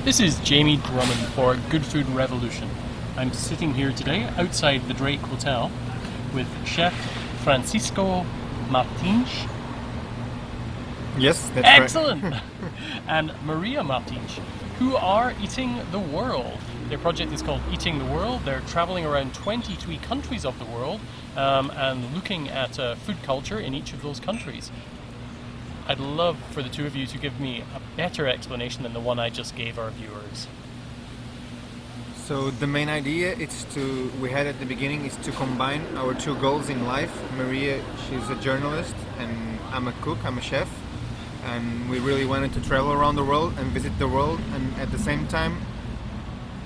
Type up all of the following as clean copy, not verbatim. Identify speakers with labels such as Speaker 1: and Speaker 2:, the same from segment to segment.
Speaker 1: This is Jamie Drummond for Good Food and Revolution. I'm sitting here today outside the Drake Hotel with Chef Francisco Martins.
Speaker 2: Yes, that's
Speaker 1: Excellent! And Maria Martins, who are eating the world. Their project is called Eating the World. They're traveling around 23 countries of the world and looking at food culture in each of those countries. I'd love for the two of you to give me a better explanation than the one I just gave our viewers.
Speaker 2: So the main idea we had at the beginning is to combine our two goals in life. Maria, she's a journalist, and I'm a cook, I'm a chef. And we really wanted to travel around the world and visit the world, and at the same time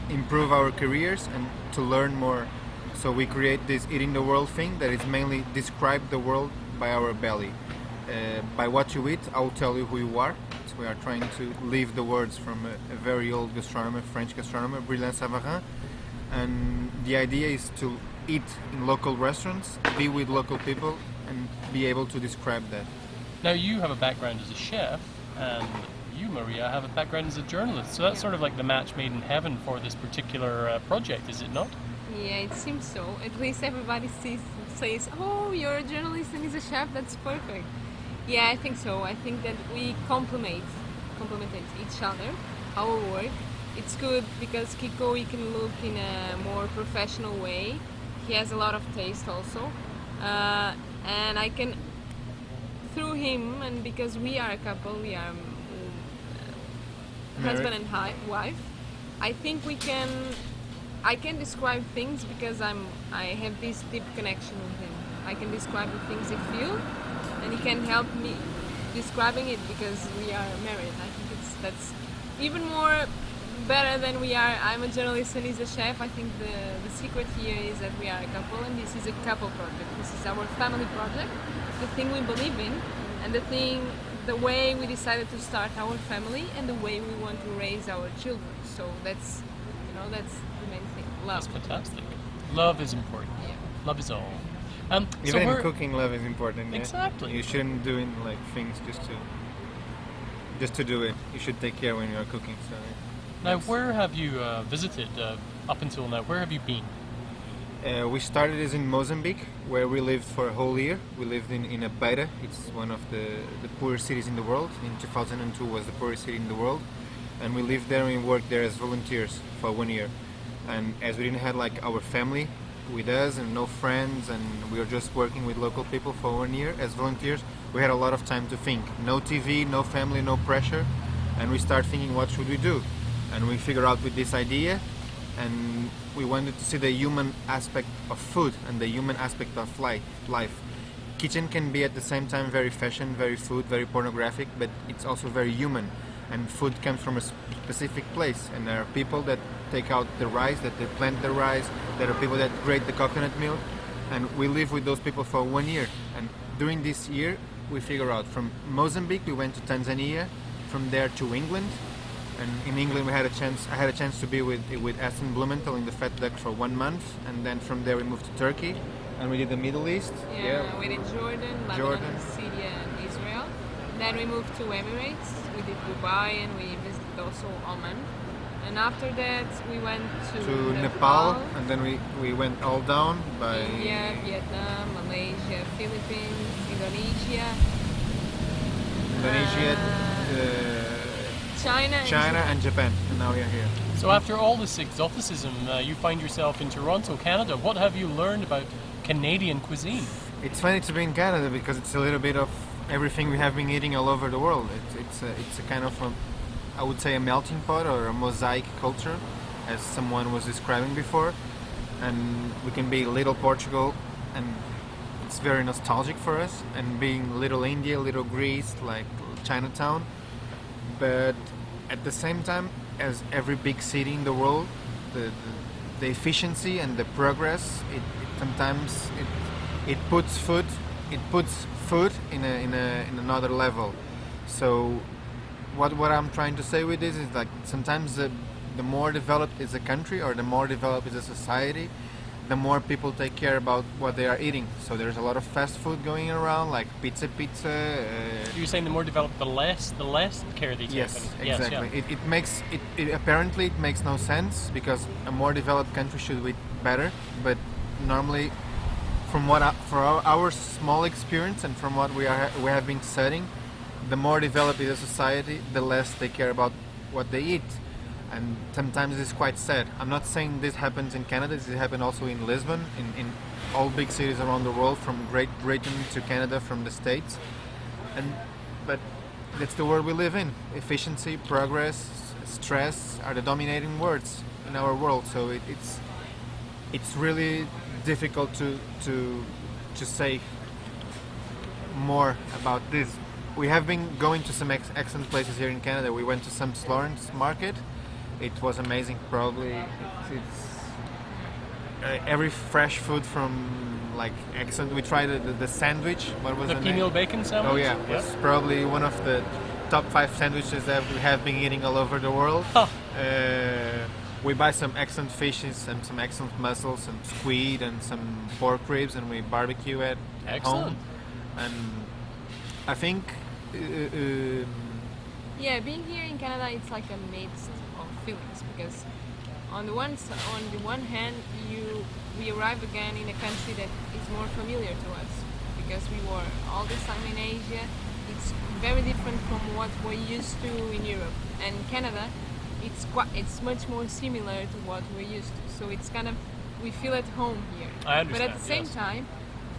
Speaker 2: improve our careers and to learn more. So we create this Eating the World thing that is mainly describe the world by our belly. By what you eat, I'll tell you who you are. So we are trying to leave the words from a very old gastronomer, French gastronomer, Brillant Savarin. And the idea is to eat in local restaurants, be with local people, and be able to describe that.
Speaker 1: Now you have a background as a chef, and you, Maria, have a background as a journalist. So that's sort of like the match made in heaven for this particular project, is it not?
Speaker 3: Yeah, it seems so. At least everybody says, "Oh, you're a journalist and he's a chef. That's perfect." Yeah, I think so. I think that we complement each other, our work. It's good because Kiko, he can look in a more professional way. He has a lot of taste also, and I can, through him, and because we are a couple, we are husband and wife. I think I can describe things because I have this deep connection with him. I can describe the things I feel, and he can help me describing it because we are married. I think that's even more better than we are. I'm a journalist and he's a chef. I think the secret here is that we are a couple, and this is a couple project. This is our family project, the thing we believe in, and the way we decided to start our family, and the way we want to raise our children. So that's the main thing. Love.
Speaker 1: That's fantastic. Love is important.
Speaker 3: Yeah.
Speaker 1: Love is all.
Speaker 2: Even cooking, love is important. Yeah?
Speaker 1: Exactly.
Speaker 2: You shouldn't do things just to do it. You should take care when you are cooking. So.
Speaker 1: Now, where have you visited up until now? Where have you been?
Speaker 2: We started is in Mozambique, where we lived for a whole year. We lived in Beira. It's one of the poorest cities in the world. In 2002 was the poorest city in the world. And we lived there and we worked there as volunteers for 1 year. And as we didn't have our family with us and no friends, and we were just working with local people for 1 year as volunteers, we had a lot of time to think. No TV, no family, no pressure. And we started thinking, what should we do? And we figured out with this idea, and we wanted to see the human aspect of food and the human aspect of life. Kitchen can be at the same time very fashion, very food, very pornographic, but it's also very human. And food comes from a specific place, and there are people that take out the rice, that they plant the rice, there are people that grate the coconut milk, and we live with those people for 1 year. And during this year, we figure out from Mozambique, we went to Tanzania, from there to England, and in England I had a chance to be with Aston Blumenthal in the Fat Duck for 1 month, and then from there we moved to Turkey, and we did the Middle East.
Speaker 3: Yeah, we did Jordan, Lebanon, Syria, and Israel. Then we moved to Emirates. We did Dubai, and we visited also Oman. And after that, we went to
Speaker 2: Nepal, and then we went all down by
Speaker 3: India, Vietnam, Malaysia, Philippines, Indonesia, China,
Speaker 2: and Japan, and now we are here.
Speaker 1: So after all this exoticism, you find yourself in Toronto, Canada. What have you learned about Canadian cuisine?
Speaker 2: It's funny to be in Canada because it's a little bit of everything we have been eating all over the world. It's a kind of I would say a melting pot or a mosaic culture, as someone was describing before. And we can be little Portugal, and it's very nostalgic for us, and being little India, little Greece, like Chinatown. But at the same time, as every big city in the world, the efficiency and the progress, it sometimes puts food in another level. So what I'm trying to say with this is sometimes the more developed is a country or the more developed is a society, the more people take care about what they are eating. So there's a lot of fast food going around, like pizza.
Speaker 1: You're saying the more developed, the less care they take.
Speaker 2: Yes,
Speaker 1: Yes,
Speaker 2: exactly.
Speaker 1: yeah.
Speaker 2: It apparently it makes no sense because a more developed country should eat better, but normally, from for our small experience and from what we have been studying, the more developed is a society, the less they care about what they eat, and sometimes it's quite sad. I'm not saying this happens in Canada. This happens also in Lisbon, in all big cities around the world, from Great Britain to Canada, from the States, but that's the world we live in. Efficiency, progress, stress are the dominating words in our world. So it's really difficult to say more about this. We have been going to some excellent places here in Canada. We went to St. Lawrence Market. It was amazing. Probably it's every fresh food from like excellent. We tried the sandwich. What was
Speaker 1: The
Speaker 2: the
Speaker 1: female
Speaker 2: name?
Speaker 1: bacon sandwich?
Speaker 2: Oh yeah, it was probably one of the top 5 sandwiches that we have been eating all over the world.
Speaker 1: Huh.
Speaker 2: We buy some excellent fishes and some excellent mussels, some squid and some pork ribs, and we barbecue at
Speaker 1: Excellent.
Speaker 2: home. And I think
Speaker 3: Yeah, being here in Canada, it's like a mix of feelings because on the one hand, we arrive again in a country that is more familiar to us because we were all this time in Asia. It's very different from what we're used to in Europe, and Canada, it's much more similar to what we're used to. So it's kind of we feel at home here.
Speaker 1: I understand,
Speaker 3: But at the same
Speaker 1: yes.
Speaker 3: time,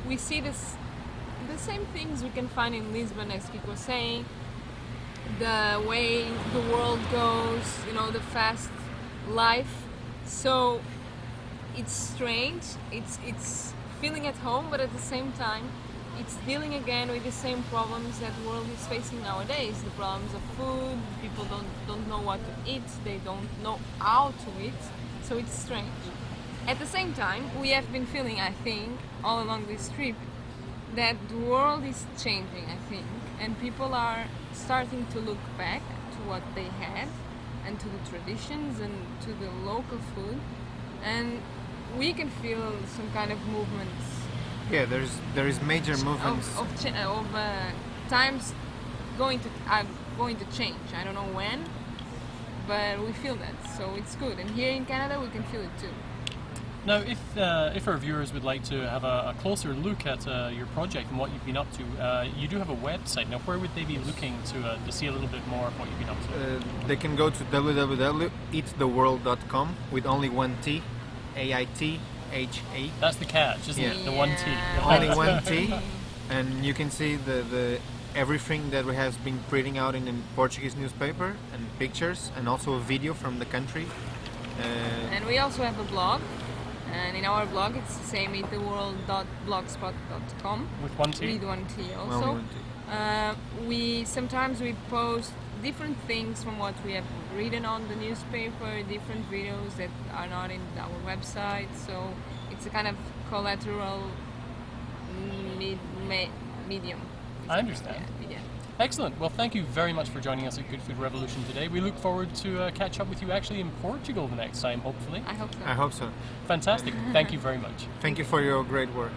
Speaker 3: we see the same things we can find in Lisbon, as Kiko was saying. The way the world goes, the fast life. So it's strange. It's feeling at home, but at the same time, it's dealing again with the same problems that the world is facing nowadays. The problems of food. People don't know what to eat. They don't know how to eat. So it's strange. At the same time, we have been feeling, I think, all along this trip, that the world is changing, I think, and people are starting to look back to what they had and to the traditions and to the local food, and we can feel some kind of movements
Speaker 2: yeah, there is major movements.
Speaker 3: of times going to change. I don't know when, but we feel that, so it's good. And here in Canada, we can feel it too.
Speaker 1: Now, if our viewers would like to have a closer look at your project and what you've been up to, you do have a website. Now, where would they be looking to see a little bit more of what you've been up to?
Speaker 2: They can go to www.eattheworld.com with only one T, AITHA.
Speaker 1: That's the catch, isn't it? The one T.
Speaker 3: Yeah.
Speaker 2: Only one T, and you can see the everything that we have been printing out in the Portuguese newspaper and pictures, and also a video from the country.
Speaker 3: And we also have a blog, and in our blog it's the same, eattheworld.blogspot.com.
Speaker 1: With one T?
Speaker 3: With one T
Speaker 2: Only
Speaker 3: also.
Speaker 2: one T.
Speaker 3: We sometimes post different things from what we have written on the newspaper, different videos that are not in our website, so it's a kind of collateral medium.
Speaker 1: I understand.
Speaker 3: Yeah.
Speaker 1: Excellent. Well, thank you very much for joining us at Good Food Revolution today. We look forward to catch up with you actually in Portugal the next time, hopefully.
Speaker 3: I hope so.
Speaker 2: I hope so.
Speaker 1: Fantastic. Thank you very much.
Speaker 2: Thank you for your great work.